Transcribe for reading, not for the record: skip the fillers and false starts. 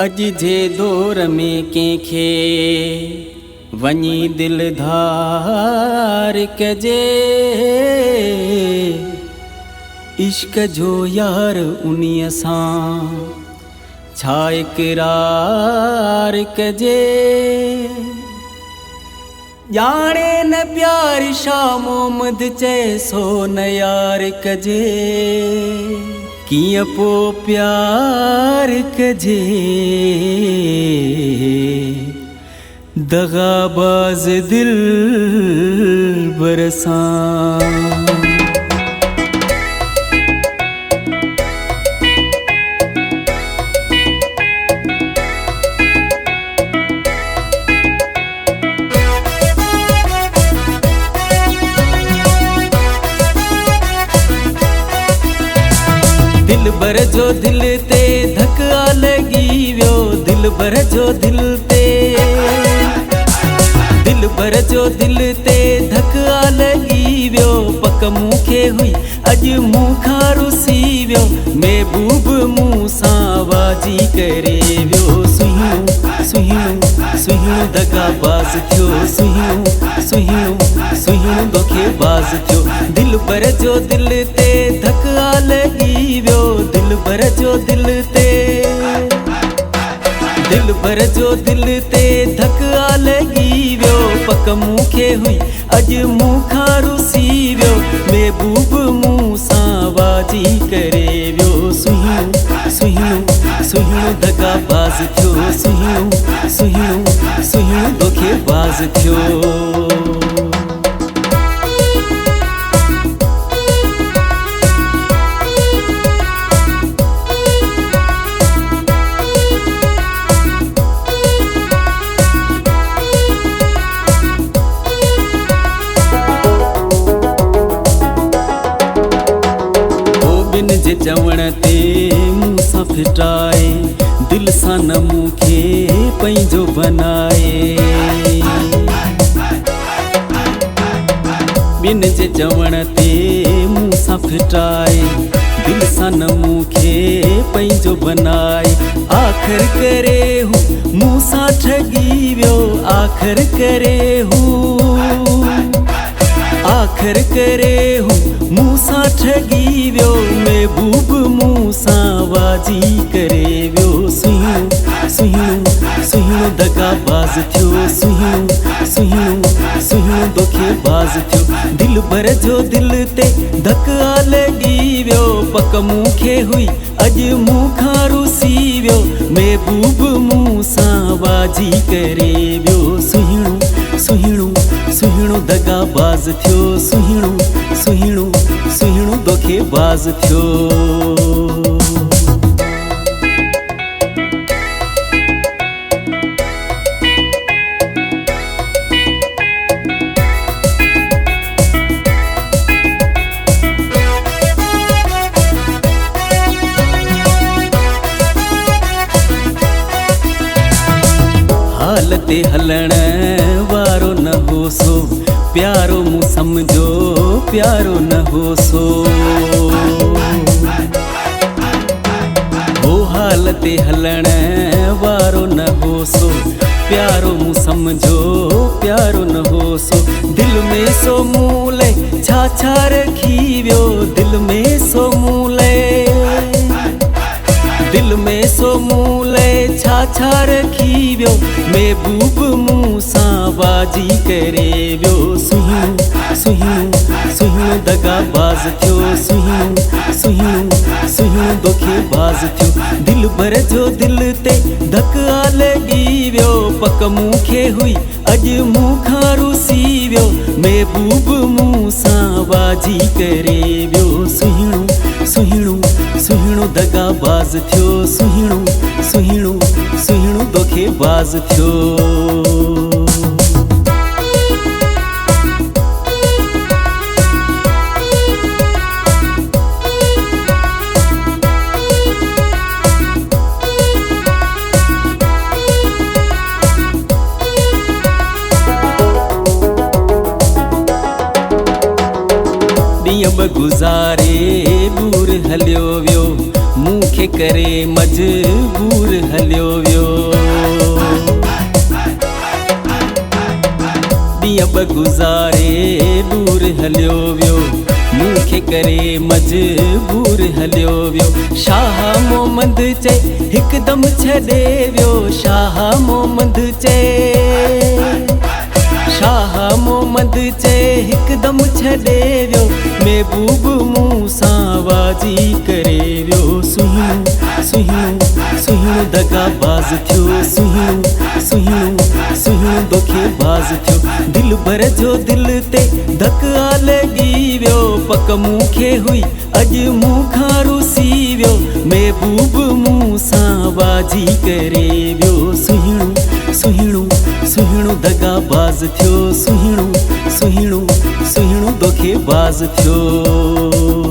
अज जे दौर में कंहिंखे वञी दिल धार कजे, इश्क जो यार उन्हीअ सां छा इक़रार कजे। ॼाणे न प्यार शाह मोहम्मद चए सो न यार कजे, कीअं पो प्यार कजे। दगाबाज दिलबर सां दिलबर जो दिल ते धक लगी वियो, दिलबर जो दिल ते, दिलबर जो दिल ते धक लगी वियो। पक मूंखे हुई अॼु मूंखां रुसी वियो, महबूब मूं सां वाजी करे वियो। सुहिणो सुहिणो सुहिणो दगाबाज़ थियो, सुहिणो सुहिणो सुहिणो धोखेबाज़ थियो। दिलबर जो दिल ते धक लगी वियो, दिलबर जो दिल ते, दिलबर जो दिल ते धक लगी वियो। पक मूंखे हुई अॼु मूंखां रुसी वियो, महबूब मूं सां वाजी करे वियो। सुहिणो सुहिणो सुहिणो दगाबाज़ थियो, सुहिणो सुहिणो सुहिणो धोखेबाज़ थियो। जे चवण ते मूं सां फिटाए, दिल सां न मूंखे पंहिंजो बनाए। बिन जे चवण ते मूं सां फिटाए, दिल सां न मूंखे पंहिंजो बनाए। आख़िर करे हू मूं सां ठगी वियो, आख़िर करे हू, आख़िर करे हू मूं सां ठगी वियो, महबूब मूं सां वाजी करे वियो। सुहिणो सुहिणो सुहिणो दगाबाज़ थियो, सुहिणो सुहिणो सुहिणो धोखेबाज़ थियो। दिलबर जो दिल ते धक लगी वियो, पक मूंखे हुई अॼु मूंखां रुसी वियो, महबूब मूं सां वाजी करे वियो। सुहिणो सुहिणो सुहिणो दगाबाज़ थियो, सुहिणो सुहिणो सुहिणो धोखेबाज़ थियो। हाल ते हलण वारो न हो सो, प्यारो मूं समझो प्यारो न हो सो। हो हाल ते हलण वारो न हो सो, प्यारो मूं समझो प्यारो न हो सो। दिल में सो मूले छा छा रखी वियो, दिल में सो मूले, दिल में सो मूले छा छा रखी वियो, महबूब मूं सां वाजी करे वियो। सुहिणो सुहिणो सुहिणो दगाबाज़ थियो, सुहिणो सुहिणो सुहिणो धोखेबाज़ थियो। दिलबर जो दिल ते धक लगी वियो, पक मूंखे हुई अॼु मूंखां रुसी वियो, महबूब मूं सां वाजी करे वियो। सुहिणो सुहिणो सुहिणो दगाबाज़ थियो, सुहिणो सुहिणो सुहिणो धोखेबाज़ थियो। ॾींहं ब गुज़ारे दूर हलियो वियो, मूंखे मूंखे करे मजबूर हलियो वियो। ॾींहं ॿ गुज़ारे दूर हलियो वियो, मूंखे करे मजबूर हलियो वियो। शाह मोहम्मद चए हिकदमि छॾे वियो, शाह मोहम्मद चए, शाह मोहम्मद चए हिकदमि छॾे वियो। महबूब मूं सां वाजी करे वियो। सुहिणो सुहिणो सुहिणो दगाबाज़ थियो, सुहिणो सुहिणो सुहिणो धोखेबाज़ थियो। दिलबर जो दिल ते धक आ लॻी वियो, पक मूंखे हुई अॼु मूंखां रुसी वियो। महबूब मूं सां वाजी करे वियो। सुहिणो सुहिणो सुहिणो दगाबाज़ थियो, सुहिणो सुहिणो सुहिणो धोखेबाज़ थियो।